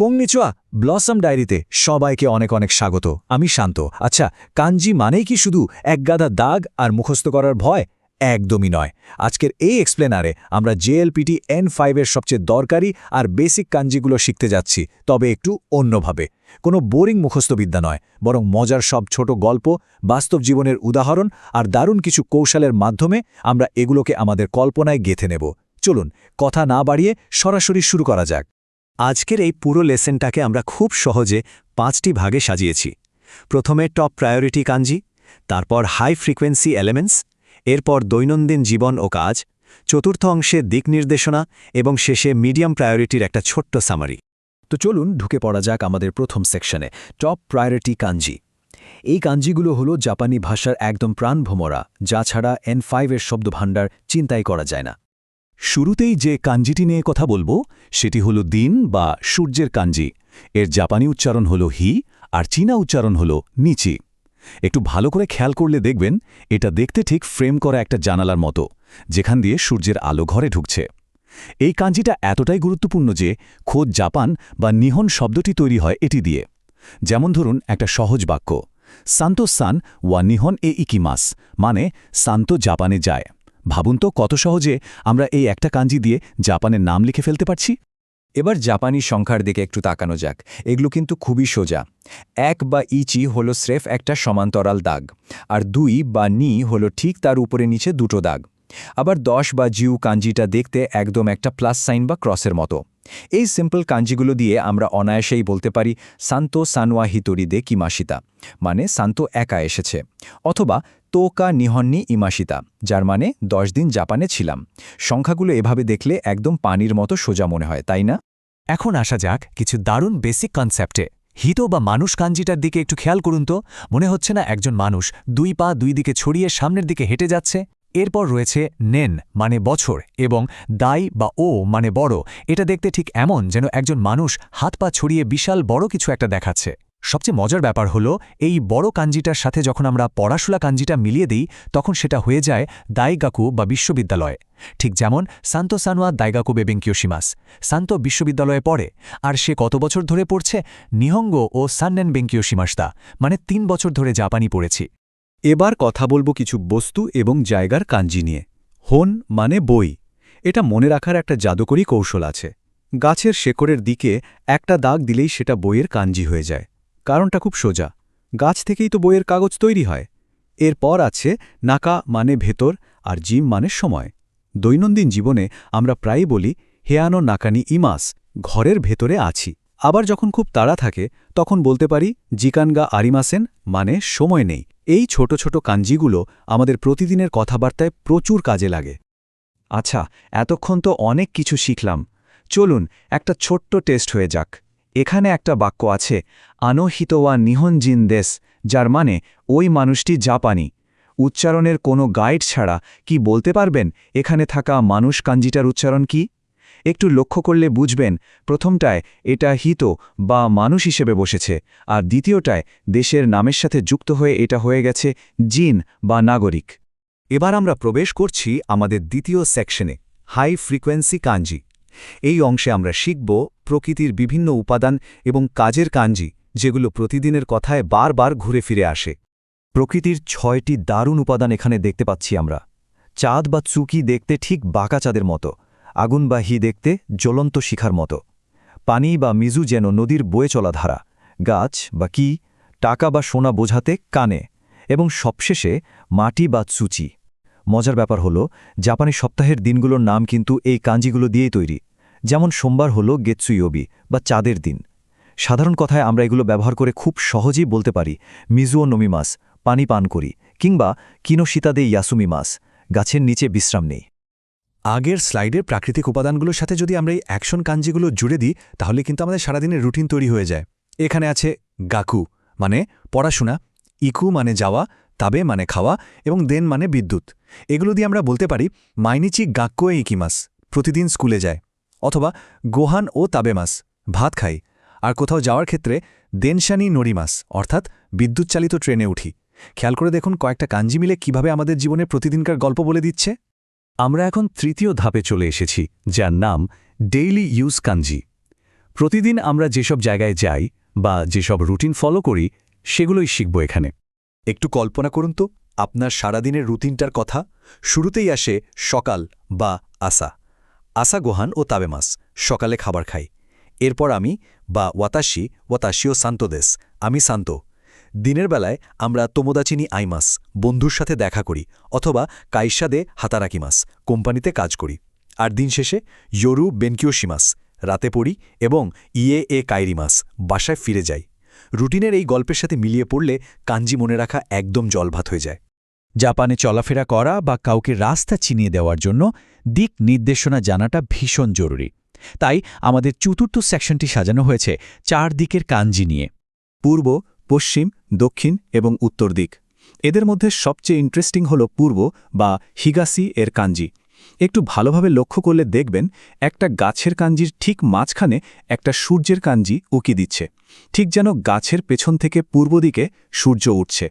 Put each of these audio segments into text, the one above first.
কোংনিচুয়া blossom ডায়েরিতে সবাইকে অনেক অনেক স্বাগত। আমি শান্ত। আচ্ছা, কাঞ্জি মানেই কি শুধু একগাদা দাগ আর মুখস্থ করার ভয়? একদমই নয়। আজকের এই এক্সপ্লেনারে আমরা JLPT N5 এর সবচেয়ে দরকারি আর বেসিক কাঞ্জিগুলো শিখতে যাচ্ছি, তবে একটু অন্যভাবে। কোনো বোরিং মুখস্থবিদ্যা নয়, বরং মজার সব ছোট গল্প, বাস্তব জীবনের উদাহরণ আর দারুণ কিছু কৌশলের মাধ্যমে আমরা এগুলোকে আমাদের কল্পনায় গেঁথে নেব। চলুন, কথা না বাড়িয়ে সরাসরি শুরু করা যাক। আজকের এই পুরো লেসেনটাকে আমরা খুব সহজে 5টি ভাগে সাজিয়েছি। প্রথমে টপ প্রায়োরিটি কাঞ্জি, তারপর হাই ফ্রিকোয়েন্সি এলিমেন্টস, এরপর দৈনন্দিন জীবন ও কাজ, চতুর্থ অংশে দিক নির্দেশনা এবং শেষে মিডিয়াম প্রায়োরিটির একটা ছোট্ট সামারি। তো চলুন ঢুকে পড়া যাক আমাদের প্রথম সেকশনে, টপ প্রায়োরিটি কাঞ্জি। এই কাঞ্জিগুলো হলো জাপানি ভাষার একদম প্রাণভোমরা, যা ছাড়া N5 এর শব্দভাণ্ডার চিন্তাই করা যায় না। শুরুতেই যে কাঞ্জিটি নিয়ে কথা বলবো সেটি হলো দিন বা সূর্যের কাঞ্জি। এর জাপানি উচ্চারণ হলো হি আর চীনা উচ্চারণ হলো নিচি। একটু ভালো করে খেয়াল করলে দেখবেন এটা দেখতে ঠিক ফ্রেম করা একটা জানালার মতো, যেখান দিয়ে সূর্যের আলো ঘরে ঢুকছে। এই কাঞ্জিটা এতটাই গুরুত্বপূর্ণ যে খোদ জাপান বা নিহন শব্দটি তৈরি হয় এটি দিয়ে। যেমন ধরুন একটা সহজ বাক্য, সান্তো সান ওয়া নিহন এ ইকিমাস, মানে সান্তো জাপানে যায়। ভাবুন তো কত সহজে আমরা এই একটা কাঞ্জি দিয়ে জাপানের নাম লিখে ফেলতে পারছি। এবার জাপানি সংখ্যার দিকে একটু তাকানো যাক। এগুলো কিন্তু খুবই সোজা। 1 বা ইচি হলো স্রেফ একটা সমান্তরাল দাগ, আর 2 বা নি হলো ঠিক তার উপরে নিচে দুটো দাগ। আবার 10 বা জিউ কাঞ্জিটা দেখতে একদম একটা প্লাস সাইন বা ক্রসের মতো। এই সিম্পল কাঞ্জিগুলো দিয়ে আমরা অনায়াসেই বলতে পারি সান্তো সানওয়া হিতোরি দে কিমাশিতা, মানে সান্তো একা এসেছে, অথবা তোকা নিহন্নি ইমাশিতা, যার মানে 10 দিন জাপানে ছিলাম। সংখ্যাগুলো এভাবে দেখলে একদম পানির মতো সোজা মনে হয়, তাই না? এখন আসা যাক কিছু দারুণ বেসিক কনসেপ্টে। হিতো বা মানুষ কাঞ্জিটার দিকে একটু খেয়াল করুন তো। মনে হচ্ছে না একজন মানুষ 2 পা 2 দিকে ছড়িয়ে সামনের দিকে হেঁটে যাচ্ছে? এরপর রয়েছে নেন মানে বছর এবং দাই বা ও মানে বড়। এটা দেখতে ঠিক এমন যেন একজন মানুষ হাত পা ছড়িয়ে বিশাল বড় কিছু একটা দেখাচ্ছে। সবচেয়ে মজার ব্যাপার হলো এই বড় কাঞ্জিটার সাথে যখন আমরা পড়াশোনা কাঞ্জিটা মিলিয়ে দিই, তখন সেটা হয়ে যায় দাইগাকু বা বিশ্ববিদ্যালয়। ঠিক যেমন সান্তো সানোয়া দাইগাকু বেবেঙ্কিয়োশিমাস, সান্তো বিশ্ববিদ্যালয়ে পড়ে। আর সে কত বছর ধরে পড়ছে? নিহঙ্গো ও সান্নেন বেঙ্কিয়োশিমাসদা, মানে 3 বছর ধরে জাপানি পড়েছি। এবার কথা বলবো কিছু বস্তু এবং জায়গার কাঞ্জি নিয়ে। হোন মানে বই। এটা মনে রাখার একটা জাদুকরী কৌশল আছে। গাছের শেকড়ের দিকে একটা দাগ দিলেই সেটা বইয়ের কাঞ্জি হয়ে যায়। কারণটা খুব সোজা, গাছ থেকেই তো বইয়ের কাগজ তৈরি হয়। এরপর আছে নাকা মানে ভেতর আর জিম মানে সময়। দৈনন্দিন জীবনে আমরা প্রায়ই বলি হেয়ানো নাকানি ইমাস, ঘরের ভেতরে আছি। আবার যখন খুব তাড়া থাকে তখন বলতে পারি জিকানগা আরিমাসেন, মানে সময় নেই। এই ছোট ছোট কাঞ্জিগুলো আমাদের প্রতিদিনের কথাবার্তায় প্রচুর কাজে লাগে। আচ্ছা, এতক্ষণ তো অনেক কিছু শিখলাম। চলুন একটা ছোট্ট টেস্ট হয়ে যাক। এখানে একটা বাক্য আছে আনোহিতোয়া নিহনজিন দেশ, যার মানে ওই মানুষটি জাপানি। উচ্চারণের কোনো গাইড ছাড়া কি বলতে পারবেন এখানে থাকা মানুষ কাঞ্জিটার উচ্চারণ কি? একটু লক্ষ্য করলে বুঝবেন, প্রথমটায় এটা হিতো বা মানুষ হিসেবে বসেছে, আর দ্বিতীয়টায় দেশের নামের সাথে যুক্ত হয়ে এটা হয়ে গেছে জিন বা নাগরিক। এবার আমরা প্রবেশ করছি আমাদের দ্বিতীয় সেকশনে, হাই ফ্রিকোয়েন্সি কাঞ্জি। এই অংশে আমরা শিখব প্রকৃতির বিভিন্ন উপাদান এবং কাজের কাঞ্জি, যেগুলো প্রতিদিনের কথায় বারবার ঘুরে ফিরে আসে। প্রকৃতির 6টি দারুণ উপাদান এখানে দেখতে পাচ্ছি আমরা। চাঁদ বা চুকি দেখতে ঠিক বাঁকা চাঁদের মতো, আগুন বা হি দেখতে জ্বলন্ত শিখার মতো, পানি বা মিজু যেন নদীর বয়ে চলা ধারা, গাছ বা কি টাকা বা সোনা বোঝাতে কানে, এবং সবশেষে মাটি বা চুচি। মজার ব্যাপার হলো জাপানি সপ্তাহের দিনগুলোর নাম কিন্তু এই কাঞ্জিগুলো দিয়েই তৈরি। যেমন সোমবার হলো গেতসুইয়োবি বা চাঁদের দিন। সাধারণ কথায় আমরা এগুলো ব্যবহার করে খুব সহজেই বলতে পারি মিজুও নমিমাস, পানি পান করি, কিংবা কিনোশিতাদে ইয়াসুমিমাস, গাছের নিচে বিশ্রাম নেই। আগের স্লাইডের প্রাকৃতিক উপাদানগুলোর সাথে যদি আমরা এই অ্যাকশন কাঞ্জিগুলো জুড়ে দিই, তাহলে কিন্তু আমাদের সারাদিনের রুটিন তৈরি হয়ে যায়। এখানে আছে গাকু মানে পড়াশোনা, ইকু মানে যাওয়া, তাবে মানে খাওয়া, এবং দেন মানে বিদ্যুৎ। এগুলো দিয়ে আমরা বলতে পারি মাইনিচি গাক্কোয়ে ইকিমাস, প্রতিদিন স্কুলে যায়, অথবা গোহান ও তাবেমাস, ভাত খাই। আর কোথাও যাওয়ার ক্ষেত্রে দেনশানি নরিমাস, অর্থাৎ বিদ্যুৎ চালিত ট্রেনে উঠি। খেয়াল করে দেখুন কয়েকটা কাঞ্জি মিলে কিভাবে আমাদের জীবনের প্রতিদিনকার গল্প বলে দিচ্ছে। আমরা এখন তৃতীয় ধাপে চলে এসেছি, যার নাম ডেইলি ইউজ কাঞ্জি। প্রতিদিন আমরা যেসব জায়গায় যাই বা যেসব রুটিন ফলো করি সেগুলোই শিখব এখানে। একটু কল্পনা করুন তো আপনার সারাদিনের রুটিনটার কথা। শুরুতেই আসে সকাল বা আসা গোহান ও তাবেমাস, সকালে খাবার খাই। এরপর আমি বা ওয়াতাশিও সান্তোদেস, আমি শান্ত। দিনের বেলায় আমরা তোমোদাচিনি আইমাস, বন্ধুর সাথে দেখা করি, অথবা কাইসাদে হাতারাকিমাস, কোম্পানিতে কাজ করি। আর দিন শেষে ইয়োরু বেনকিওশিমাস, রাতে পড়ি, এবং কাইরিমাস, বাসায় ফিরে যাই। রুটিনের এই গল্পের সাথে মিলিয়ে পড়লে কাঞ্জি মনে রাখা একদম জলভাত হয়ে যায়। জাপানে চলাফেরা করা বা কাউকে রাস্তা চিনিয়ে দেওয়ার জন্য দিক নির্দেশনা জানাটা ভীষণ জরুরি। তাই আমাদের চতুর্থ সেকশনটি সাজানো হয়েছে 4 দিকের কাঞ্জি নিয়ে: পূর্ব, পশ্চিম, দক্ষিণ এবং উত্তর দিক। এদের মধ্যে সবচেয়ে ইন্টারেস্টিং হল পূর্ব বা হিগাসি এর কাঞ্জি। একটু ভালোভাবে লক্ষ্য করলে দেখবেন একটা গাছের কাঞ্জির ঠিক মাঝখানে একটা সূর্যের কাঞ্জি উকি দিচ্ছে, ঠিক যেন গাছের পেছন থেকে পূর্ব দিকে সূর্য উঠছে।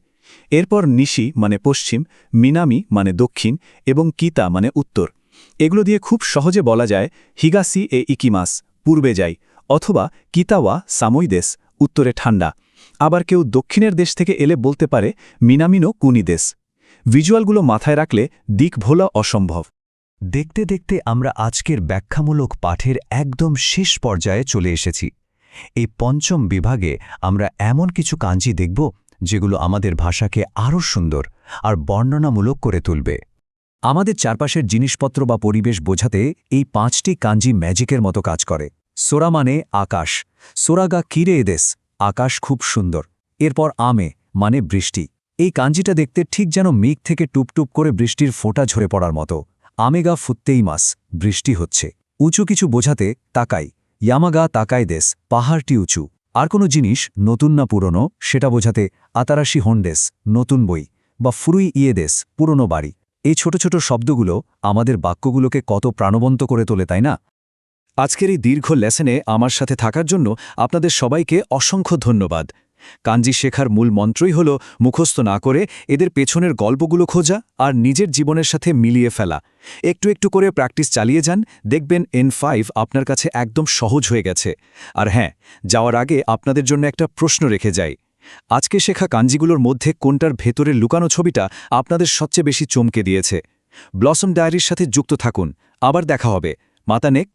এরপর নিশি মানে পশ্চিম, মিনামি মানে দক্ষিণ এবং কিতা মানে উত্তর। এগুলো দিয়ে খুব সহজে বলা যায় হিগাসি ইকিমাস, পূর্বে যাই, অথবা কিতাওয়া সামইদেশ, উত্তরে ঠান্ডা। আবার কেউ দক্ষিণের দেশ থেকে এলে বলতে পারে মিনামিনো কুনিদেশ। ভিজুয়ালগুলো মাথায় রাখলে দিক ভোলা অসম্ভব। দেখতে দেখতে আমরা আজকের ব্যাখ্যামূলক পাঠের একদম শেষ পর্যায়ে চলে এসেছি। এই পঞ্চম বিভাগে আমরা এমন কিছু কাঞ্জি দেখব যেগুলো আমাদের ভাষাকে আরও সুন্দর আর বর্ণনামূলক করে তুলবে। আমাদের চারপাশের জিনিসপত্র বা পরিবেশ বোঝাতে এই 5টি কাঞ্জি ম্যাজিকের মতো কাজ করে। সোরা মানে আকাশ, সোরাগা কিরে এদেশ, আকাশ খুব সুন্দর। এরপর আমে মানে বৃষ্টি। এই কাঞ্জিটা দেখতে ঠিক যেন মেঘ থেকে টুপটুপ করে বৃষ্টির ফোঁটা ঝরে পড়ার মতো। আমেগা ফুত্তেই মাস, বৃষ্টি হচ্ছে। উঁচু কিছু বোঝাতে তাকাই, ইয়ামাগা তাকাই দেশ, পাহাড়টি উঁচু। আর কোনো জিনিস নতুন না পুরনো সেটা বোঝাতে আতারাশি হন্ডেস, নতুন বই, বা ফুরুই ইয়েদেশ, পুরনো বাড়ি। এই ছোট ছোট শব্দগুলো আমাদের বাক্যগুলোকে কত প্রাণবন্ত করে তোলে, তাই না? আজকের এই দীর্ঘ লেসনে আমার সাথে থাকার জন্য আপনাদের সবাইকে অসংখ্য ধন্যবাদ। কাঞ্জি শেখার মূল মন্ত্রই হল মুখস্থ না করে এদের পেছনের গল্পগুলো খোঁজা আর নিজের জীবনের সাথে মিলিয়ে ফেলা। একটু একটু করে প্র্যাকটিস চালিয়ে যান, দেখবেন N5 আপনার কাছে একদম সহজ হয়ে গেছে। আর হ্যাঁ, যাওয়ার আগে আপনাদের জন্য একটা প্রশ্ন রেখে যাই। আজকে শেখা কাঞ্জিগুলোর মধ্যে কোনটার ভেতরের লুকানো ছবিটা আপনাদের সবচেয়ে বেশি চমকে দিয়েছে? ব্লসম ডায়েরির সাথে যুক্ত থাকুন। আবার দেখা হবে। মাতানেক।